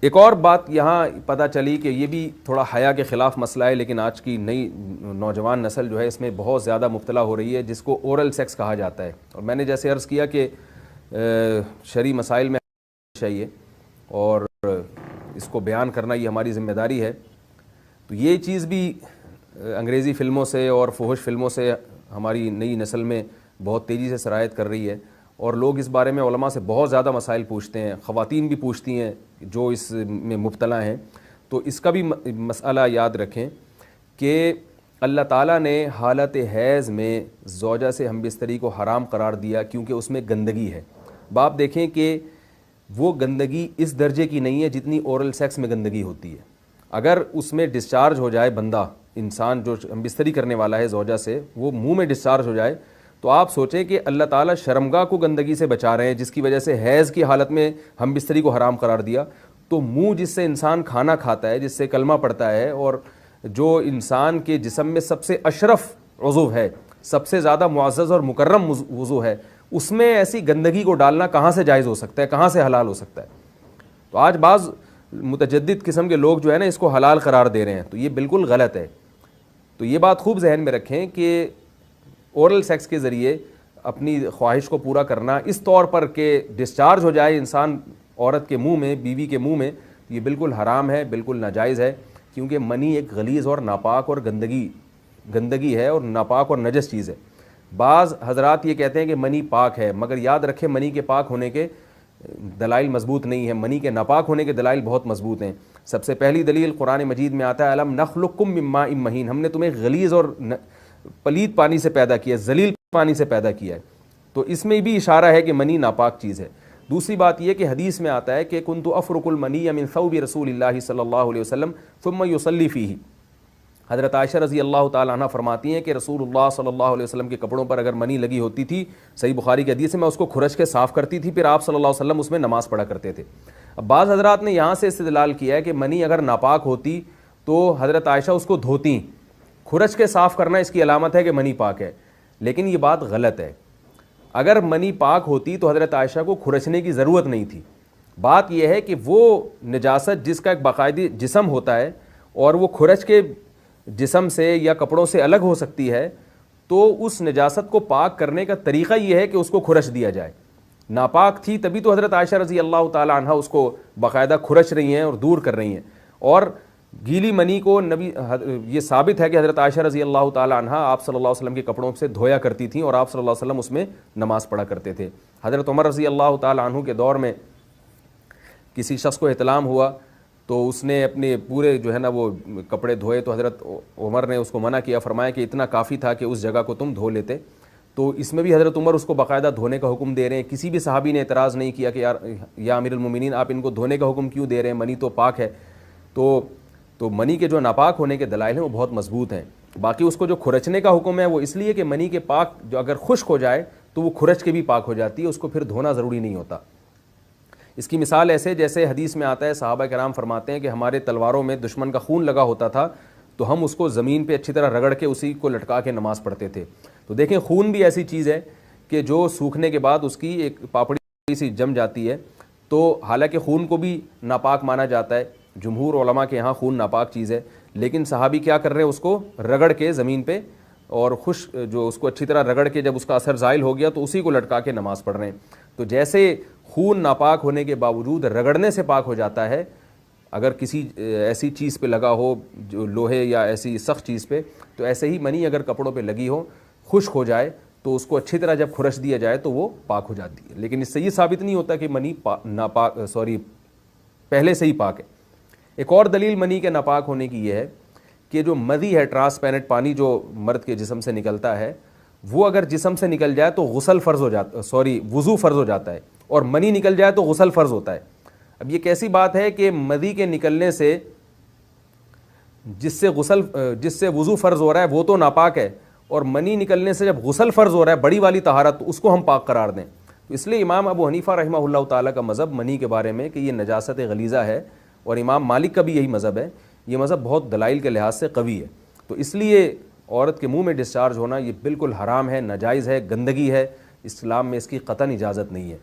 ایک اور بات یہاں پتہ چلی کہ یہ بھی تھوڑا حیا کے خلاف مسئلہ ہے، لیکن آج کی نئی نوجوان نسل جو ہے اس میں بہت زیادہ مبتلا ہو رہی ہے، جس کو اورل سیکس کہا جاتا ہے. اور میں نے جیسے عرض کیا کہ شرعی مسائل میں چاہیے اور اس کو بیان کرنا یہ ہماری ذمہ داری ہے. تو یہ چیز بھی انگریزی فلموں سے اور فحش فلموں سے ہماری نئی نسل میں بہت تیزی سے سرایت کر رہی ہے، اور لوگ اس بارے میں علماء سے بہت زیادہ مسائل پوچھتے ہیں، خواتین بھی پوچھتی ہیں جو اس میں مبتلا ہیں. تو اس کا بھی مسئلہ یاد رکھیں کہ اللہ تعالیٰ نے حالت حیض میں زوجہ سے ہم بستری کو حرام قرار دیا کیونکہ اس میں گندگی ہے. باپ دیکھیں کہ وہ گندگی اس درجے کی نہیں ہے جتنی اورل سیکس میں گندگی ہوتی ہے. اگر اس میں ڈسچارج ہو جائے بندہ، انسان جو ہم بستری کرنے والا ہے زوجہ سے، وہ منہ میں ڈسچارج ہو جائے، تو آپ سوچیں کہ اللہ تعالیٰ شرمگاہ کو گندگی سے بچا رہے ہیں، جس کی وجہ سے حیض کی حالت میں ہم بستری کو حرام قرار دیا. تو منہ جس سے انسان کھانا کھاتا ہے، جس سے کلمہ پڑھتا ہے، اور جو انسان کے جسم میں سب سے اشرف عضو ہے، سب سے زیادہ معزز اور مکرم عضو ہے، اس میں ایسی گندگی کو ڈالنا کہاں سے جائز ہو سکتا ہے، کہاں سے حلال ہو سکتا ہے؟ تو آج بعض متجدد قسم کے لوگ جو ہے نا اس کو حلال قرار دے رہے ہیں، تو یہ بالکل غلط ہے. تو یہ بات خوب ذہن میں رکھیں کہ اورل سیکس کے ذریعے اپنی خواہش کو پورا کرنا اس طور پر کہ ڈسچارج ہو جائے انسان عورت کے منہ میں، بیوی کے منہ میں، یہ بالکل حرام ہے، بالکل ناجائز ہے. کیونکہ منی ایک غلیظ اور ناپاک اور گندگی ہے اور ناپاک اور نجس چیز ہے. بعض حضرات یہ کہتے ہیں کہ منی پاک ہے، مگر یاد رکھیں منی کے پاک ہونے کے دلائل مضبوط نہیں ہیں، منی کے ناپاک ہونے کے دلائل بہت مضبوط ہیں. سب سے پہلی دلیل قرآن مجید میں آتا ہے الم نخلقکم من ماء مہین، ہم نے تمہیں غلیظ اور پلید پانی سے پیدا کیا، ذلیل پانی سے پیدا کیا ہے. تو اس میں بھی اشارہ ہے کہ منی ناپاک چیز ہے. دوسری بات یہ کہ حدیث میں آتا ہے کہ کنت افرق المنی من ثوب رسول اللہ صلی اللہ علیہ وسلم ثم یصلی فیہ. حضرت عائشہ رضی اللہ تعالیٰ عنہ فرماتی ہیں کہ رسول اللہ صلی اللہ علیہ وسلم کے کپڑوں پر اگر منی لگی ہوتی تھی، صحیح بخاری کی حدیث ہے، میں اس کو کھرچ کے صاف کرتی تھی، پھر آپ صلی اللہ علیہ وسلم اس میں نماز پڑھا کرتے تھے. اب بعض حضرات نے یہاں سے استدلال کیا ہے کہ منی اگر ناپاک ہوتی تو حضرت عائشہ اس کو دھوتی، کھرچ کے صاف کرنا اس کی علامت ہے کہ منی پاک ہے. لیکن یہ بات غلط ہے. اگر منی پاک ہوتی تو حضرت عائشہ کو کھرچنے کی ضرورت نہیں تھی. بات یہ ہے کہ وہ نجاست جس کا ایک باقاعدی جسم ہوتا ہے اور وہ کھرچ کے جسم سے یا کپڑوں سے الگ ہو سکتی ہے، تو اس نجاست کو پاک کرنے کا طریقہ یہ ہے کہ اس کو کھرچ دیا جائے. ناپاک تھی تبھی تو حضرت عائشہ رضی اللہ تعالی عنہ اس کو باقاعدہ کھرچ رہی ہیں اور دور کر رہی ہیں. اور گیلی منی کو نبی، یہ ثابت ہے کہ حضرت عائشہ رضی اللہ تعالی عنہ آپ صلی اللہ علیہ وسلم کے کپڑوں سے دھویا کرتی تھیں اور آپ صلی اللہ علیہ وسلم اس میں نماز پڑھا کرتے تھے. حضرت عمر رضی اللہ تعالی عنہ کے دور میں کسی شخص کو احتلام ہوا تو اس نے اپنے پورے جو ہے نا وہ کپڑے دھوئے، تو حضرت عمر نے اس کو منع کیا، فرمایا کہ اتنا کافی تھا کہ اس جگہ کو تم دھو لیتے. تو اس میں بھی حضرت عمر اس کو باقاعدہ دھونے کا حکم دے رہے ہیں. کسی بھی صحابی نے اعتراض نہیں کیا کہ یا امیر المومنین آپ ان کو دھونے کا حکم کیوں دے رہے ہیں، منی تو پاک ہے. تو منی کے جو ناپاک ہونے کے دلائل ہیں وہ بہت مضبوط ہیں. باقی اس کو جو کھرچنے کا حکم ہے وہ اس لیے کہ منی کے پاک جو اگر خشک ہو جائے تو وہ کھرچ کے بھی پاک ہو جاتی ہے، اس کو پھر دھونا ضروری نہیں ہوتا. اس کی مثال ایسے جیسے حدیث میں آتا ہے، صحابہ کرام فرماتے ہیں کہ ہمارے تلواروں میں دشمن کا خون لگا ہوتا تھا تو ہم اس کو زمین پہ اچھی طرح رگڑ کے اسی کو لٹکا کے نماز پڑھتے تھے. تو دیکھیں خون بھی ایسی چیز ہے کہ جو سوکھنے کے بعد اس کی ایک پاپڑی سی جم جاتی ہے. تو حالانکہ خون کو بھی ناپاک مانا جاتا ہے، جمہور علماء کے ہاں خون ناپاک چیز ہے، لیکن صحابی کیا کر رہے ہیں، اس کو رگڑ کے زمین پہ اور جو اس کو اچھی طرح رگڑ کے جب اس کا اثر زائل ہو گیا تو اسی کو لٹکا کے نماز پڑھ رہے ہیں. تو جیسے خون ناپاک ہونے کے باوجود رگڑنے سے پاک ہو جاتا ہے اگر کسی ایسی چیز پہ لگا ہو جو لوہے یا ایسی سخت چیز پہ، تو ایسے ہی منی اگر کپڑوں پہ لگی ہو، خشک ہو جائے تو اس کو اچھی طرح جب کھرچ دیا جائے تو وہ پاک ہو جاتی ہے. لیکن اس سے یہ ثابت نہیں ہوتا کہ منی پہلے سے ہی پاک ہے. ایک اور دلیل منی کے ناپاک ہونے کی یہ ہے کہ جو مدی ہے، ٹرانسپیرنٹ پانی جو مرد کے جسم سے نکلتا ہے، وہ اگر جسم سے نکل جائے تو وضو فرض ہو جاتا ہے، اور منی نکل جائے تو غسل فرض ہوتا ہے. اب یہ کیسی بات ہے کہ مدی کے نکلنے سے جس سے وضو فرض ہو رہا ہے وہ تو ناپاک ہے، اور منی نکلنے سے جب غسل فرض ہو رہا ہے بڑی والی طہارت، تو اس کو ہم پاک قرار دیں. تو اس لیے امام ابو حنیفہ رحمہ اللہ تعالیٰ کا مذہب منی کے بارے میں کہ یہ نجاست غلیظہ ہے، اور امام مالک کا بھی یہی مذہب ہے. یہ مذہب بہت دلائل کے لحاظ سے قوی ہے. تو اس لیے عورت کے منہ میں ڈسچارج ہونا یہ بالکل حرام ہے، ناجائز ہے، گندگی ہے. اسلام میں اس کی قطعاً اجازت نہیں ہے.